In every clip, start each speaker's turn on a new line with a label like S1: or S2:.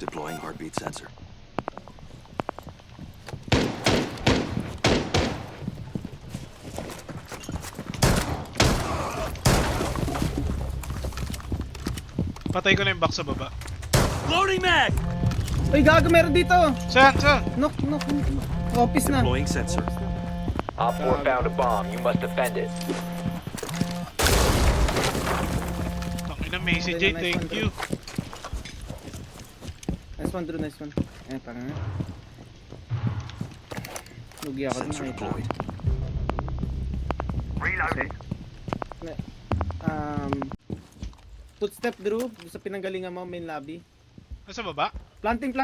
S1: Deploying heartbeat sensor.
S2: Patay ko na yung box sa baba.
S1: Loading mag!
S3: Uy, gago, meron dito.
S2: Saan? Saan?
S3: Knock. Office na.
S1: Deploying sensor.
S4: Op 4 found a bomb. You must defend it.
S2: Tangina message eh, thank you.
S3: Nice one, Drew, nice one. Tanga nga. Lugi ako
S1: Sensor
S3: na.
S1: deployed.
S3: Footstep, Drew. Sa pinanggalingan mo, main lobby.
S2: Nasa baba?
S3: Planting.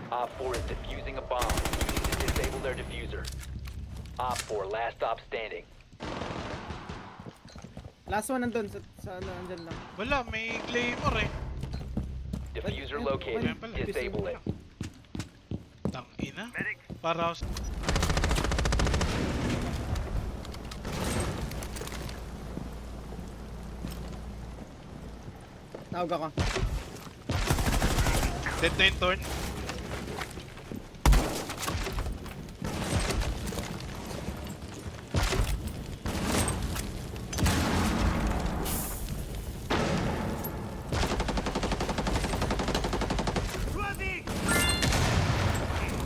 S4: Op 4 is defusing a bomb. You need to disable their diffuser. Op 4, last stop standing.
S3: Last one nandun. Sa ano, andyan lang.
S2: Wala, may claymore eh.
S4: Diffuser
S3: Ayan
S4: located.
S2: pala.
S4: Disable it.
S2: Tangina. Para ako sa...
S3: Tawag ako.
S2: Dead na yung turn.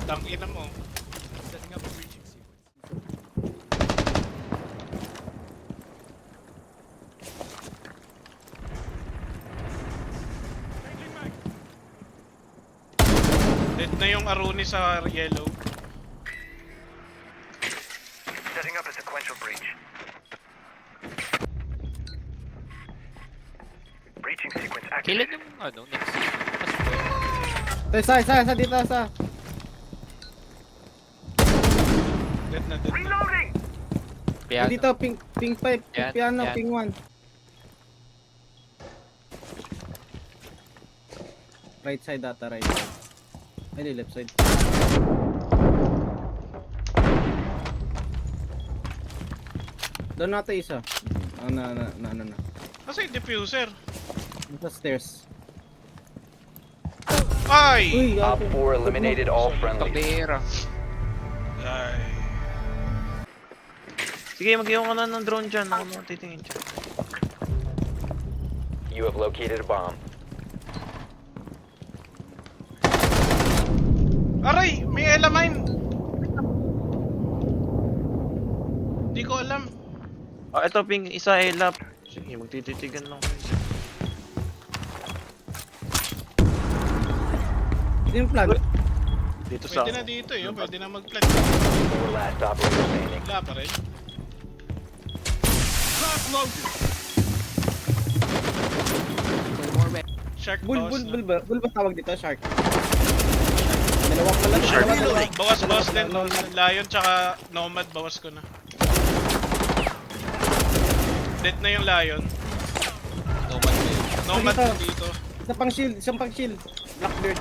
S2: Tangina mo. Setting up a breaching sequence. Dead na yung Aruni sa yellow.
S5: Setting up a sequential breach. Breaching sequence
S6: Kailan
S5: activated.
S6: yung ano, next
S3: Isa dito, isa.
S2: Dead na.
S5: Reloading!
S6: piano?
S3: Dito, ping 5,
S6: Yan,
S3: piano,
S6: yan.
S3: ping 1. Right side data, right side. Ay, left side. Doon natin isa. Na.
S2: Kasi yung diffuser.
S3: Sa stairs.
S2: Ay!
S3: Uy,
S4: Op
S3: gago.
S4: 4 eliminated all friendlies.
S6: Kabera.
S2: Ay.
S7: Sige, mag-iwan ka na ng drone dyan. Ako mo titingin dyan.
S4: You have located a bomb.
S2: Aray! May elamine! Di ko alam.
S7: Ah, ito ping isa elap. Sige, magtititigan lang kayo dyan.
S3: Ito yung plan.
S7: Dito sa
S2: Pwede na dito eh. Pwede na mag-plant.
S4: 4 last operator standing.
S2: Wala pa rin. Shark
S3: Bull
S2: boss.
S3: ba tawag dito? Shark. Dalawa pala.
S7: Shark.
S3: Dalawa.
S2: Bawas din. Lion tsaka Nomad. Bawas ko na. Dead na yung Lion. Nomad
S3: Dito.
S2: dito.
S3: Isang pang shield. Blackbeard.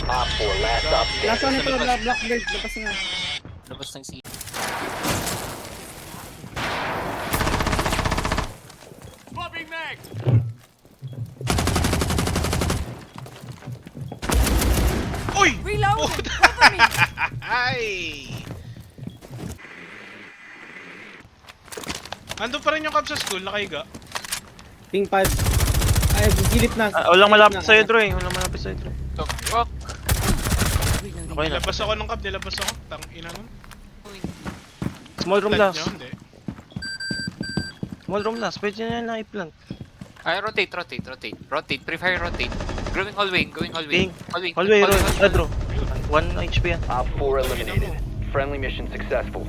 S4: Op 4 last stop
S3: Last one
S4: standing.
S3: ito, Blackbeard. Labas na.
S6: Labas ng C.
S2: Uy!
S8: Reload! Cover me!
S2: Ay! Ando pa rin yung cab sa school, nakahiga.
S3: Ping 5. Ay, gilip na.
S7: Ah, walang malapit sa'yo, Dro eh. Walang malapit sa'yo, Dro.
S6: Fuck!
S7: Okay na.
S2: Nilabas ako ng cab, nilabas ako. Tang ina nun.
S7: Small room
S2: Plant
S7: last.
S2: nyo, hindi.
S7: Small room last. Pwede na yan lang i-plant.
S6: Ay, rotate. Prefer rotate. Going hallway.
S7: Ping. Hallway, roll. Ah, Dro. 1 HP yan.
S4: Op 4 eliminated. Friendly mission successful.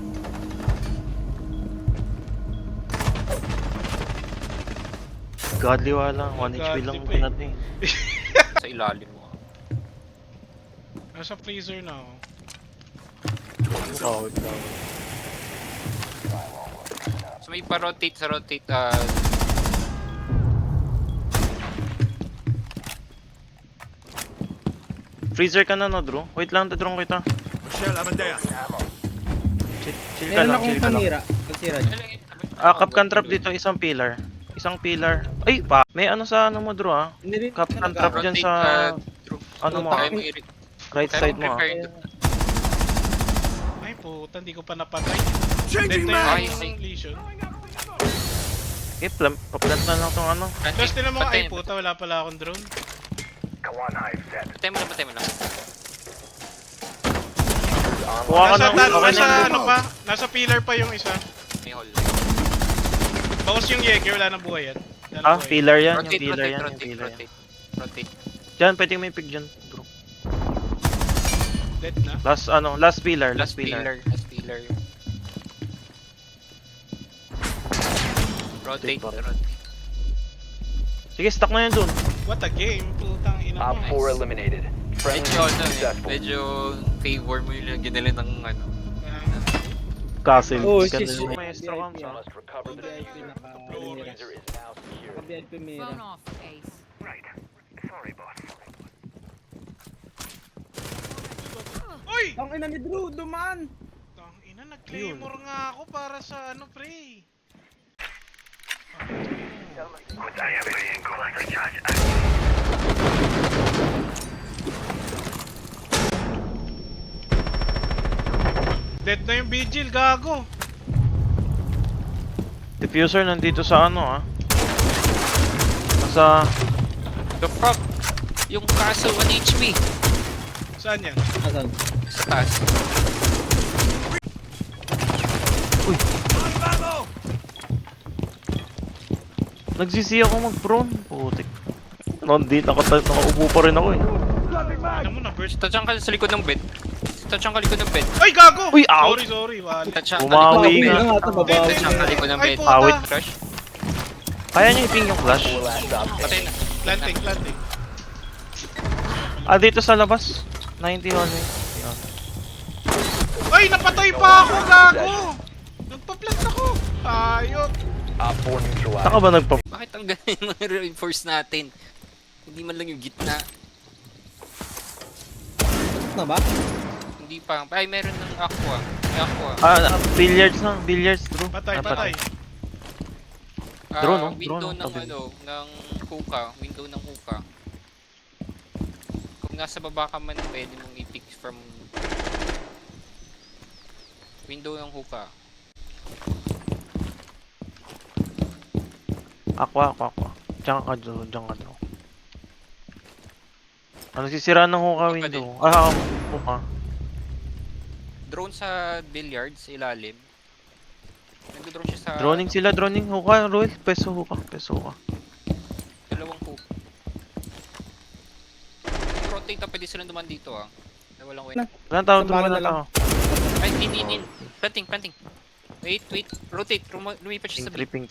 S7: Godly wala. 1 HP lang
S2: Godly pa
S7: natin.
S6: Sa ilalim mo.
S2: Nasa freezer na ako.
S7: Oh, wait lang.
S6: So may pa-rotate sa rotate.
S7: Freezer ka na, no, Dro? Wait lang, drone kita. Chill ka
S3: Meron
S7: lang,
S3: akong
S7: chill ka lang.
S3: panira. Pagsira niya.
S7: Capcan trap dito, isang pillar. Isang pillar. Ay, pa. May ano sa ano mo, Drew, ah.
S3: Hindi rin
S7: Capcan
S3: talaga.
S7: trap dyan
S6: Rotate,
S7: sa
S6: Drew.
S7: ano mo,
S6: Kaya mo i-
S7: right
S6: kaya
S7: side
S6: mo
S7: mo, ah.
S6: prepare doon.
S2: Ay puta, hindi ko pa napatay.
S1: Changing
S2: Dead na
S1: mag!
S2: yung
S6: mag!
S2: lesion.
S7: Okay, paplant na lang tong ano.
S2: Tapos tinan mo,
S6: Patay-
S2: ay puta, wala pala akong drone.
S5: Kawan Hive set.
S6: Patay mo lang, patay mo lang.
S7: Kuha ka
S2: Nasa,
S7: ng,
S2: nasa,
S7: okay na.
S2: ano pa? Nasa pillar pa yung isa.
S6: May hole.
S2: Bawas yung Jaeger, wala na buhay yan. Wala na
S7: Ah,
S2: buhay.
S7: pillar yan, yung
S6: Rotate,
S7: pillar yan, yung
S6: rotate,
S7: pillar yan.
S6: rotate. Rotate.
S7: Diyan, pwede may pick dyan, Drew.
S2: Dead na.
S7: Last pillar,
S6: Last pillar. Last pillar. Rotate,
S7: pa rin.
S6: rotate.
S7: Sige, stuck na yan dun.
S2: What a game, putang ina
S4: Op
S2: mo.
S4: 4 eliminated. Friendly
S6: Medyo, ano,
S4: successful.
S6: medyo favor mo yung ginali ng ano.
S7: Castle.
S3: Oh,
S7: Ganda
S3: shit,
S7: yung
S3: shit.
S7: maestro ko.
S4: You must recover the
S3: VIP
S4: diffuser.
S3: naka-
S4: The diffuser is now secure.
S3: Naka-VIP mira.
S8: Phone off, Ace.
S5: Right. Sorry, boss.
S2: Uy!
S3: Ang ina ni Drew, duman!
S2: Tang ina, nag-claymore nga ako para sa ano, pre.
S5: Good, I have a cluster charge.
S2: Dead na yung vigil, gago.
S7: Diffuser nandito sa ano, ah. Nasa...
S6: The fuck? Yung castle 1 HP.
S2: Saan yan?
S3: Asan?
S6: Sa taas.
S7: Nagsisi ako mag-prone. Putik. Nakaupo pa rin ako eh.
S2: Ano mo na, burst.
S6: Touch ka sa likod ng bed. Touch ka likod ng bed.
S2: Ay, gago!
S7: Uy, ow!
S2: Sorry, wala.
S6: Touch ka
S7: Bumawi
S6: likod ng
S7: nga.
S6: bed.
S3: Nga ito, babawi.
S6: Touch ka likod ng
S2: Ay,
S6: bed.
S2: puta.
S7: Awit.
S6: Crush.
S7: Kaya niya iping yung flash.
S4: 4 last stop
S6: Patay
S4: standing.
S6: na.
S2: Planting, planting.
S7: Ah, dito sa labas. 90 hallway. Yun.
S2: Ay, napatay pa ako, gago! Nagpa-plant ako. Ayot.
S4: Op 4 neutralized.
S7: Saka ba nagpa...
S6: Bakit ang ganun yung mga reinforce natin? Hindi man lang yung gitna.
S3: Na ba?
S6: Hindi pa. Ay, meron ng aqua. May aqua.
S7: Billiards na. Billiards, bro.
S2: Patay,
S7: Ah,
S2: patay.
S7: Drone, no?
S6: Window
S7: Drone,
S6: ng
S7: tabi.
S6: ano, ng hookah. Window ng hookah. Kung nasa baba ka man, pwede mong i-pick from window ng hookah.
S7: Aqua. Diyan ka, Drew. Ano sisira ng hookah
S6: Hookah
S7: window? Ah, hookah.
S6: Drone sa billiards, ilalim. Nag-drone siya sa
S7: Droning sila, droning. Hookah, Roel. Peso hookah.
S6: dalawang hook. Rotate na pwede silang duman dito ah. Na walang way.
S7: Ilan tao,
S3: Sambalan
S7: Drew,
S3: na lang.
S6: Ay, in. Planting. Wait. Rotate. Lumipat siya sa B.
S7: Tripping.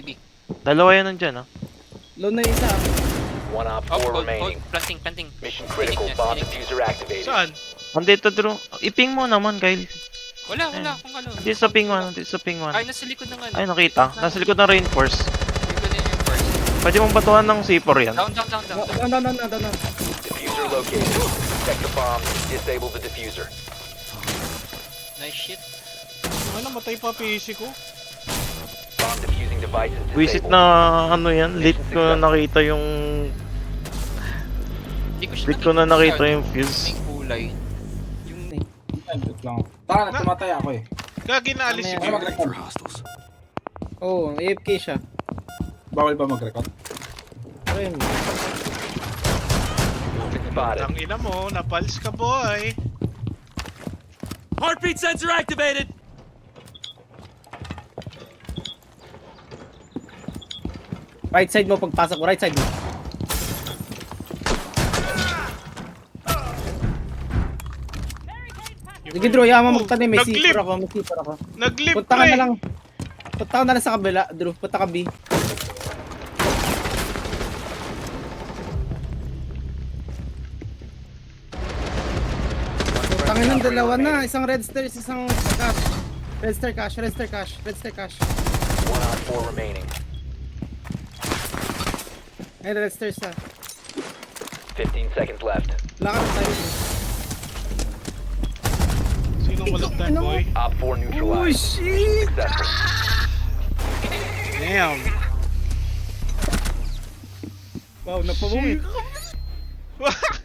S6: B.
S7: Dalawa yan nandyan, ah.
S3: Low na isa.
S4: One Op
S6: Oh,
S4: 4
S6: hold.
S4: remaining.
S6: Planting.
S4: Mission critical. Bomb diffuser activated.
S2: Saan?
S7: Andito, Drew. Iping mo naman, Kyle.
S6: Wala kung ano.
S7: Andito sa ping 1.
S6: Ay, nasa likod ng ano.
S7: Ay, nakita. Nasa likod ng reinforce.
S6: Likod na yung first.
S7: Pwede mong batuhan ng C4 yan.
S6: Down.
S3: Down.
S4: Diffuser located. Protect the bomb. Disable the diffuser.
S6: Nice shit.
S2: Ano, matay pa PC ko.
S4: Bomb diffusing device is
S7: Visit
S4: disabled.
S7: na ano yan, late ko na nakita yung...
S6: Hindi ko siya
S7: Late ko na nakita yung
S6: May
S7: fuse.
S6: kulay. Yung
S9: Tara na, tumatay ako eh.
S2: Gagi na alis
S3: Mamaya.
S2: si
S9: Ay,
S2: Gil.
S9: mag-record.
S1: For hostiles.
S3: Oo, AFK siya.
S9: Bawal ba mag-record?
S3: Ayun.
S4: Spotted.
S2: Ang ina mo, napals ka boy.
S1: Heartbeat sensor activated!
S3: Right side mo pagpasok ko, right side mo. Sige Drew, yaman magtanim, may
S2: Nag-live.
S3: C4 ako.
S2: Nag-live
S3: Punta ka
S2: pre.
S3: na lang. Punta ka na lang sa kabila, Drew. Punta ka B. Putangin ng dalawa na. Isang red stairs, isang cash. Red stair cash.
S4: One Op 4 remaining.
S3: Ay, red stairs na.
S4: 15 seconds left.
S3: Lakad tayo.
S2: Sinong walang time boy?
S4: Op 4 neutralized.
S3: shit!
S4: Successful.
S2: Damn.
S3: Wow, napabawi
S7: Shit.
S3: ka.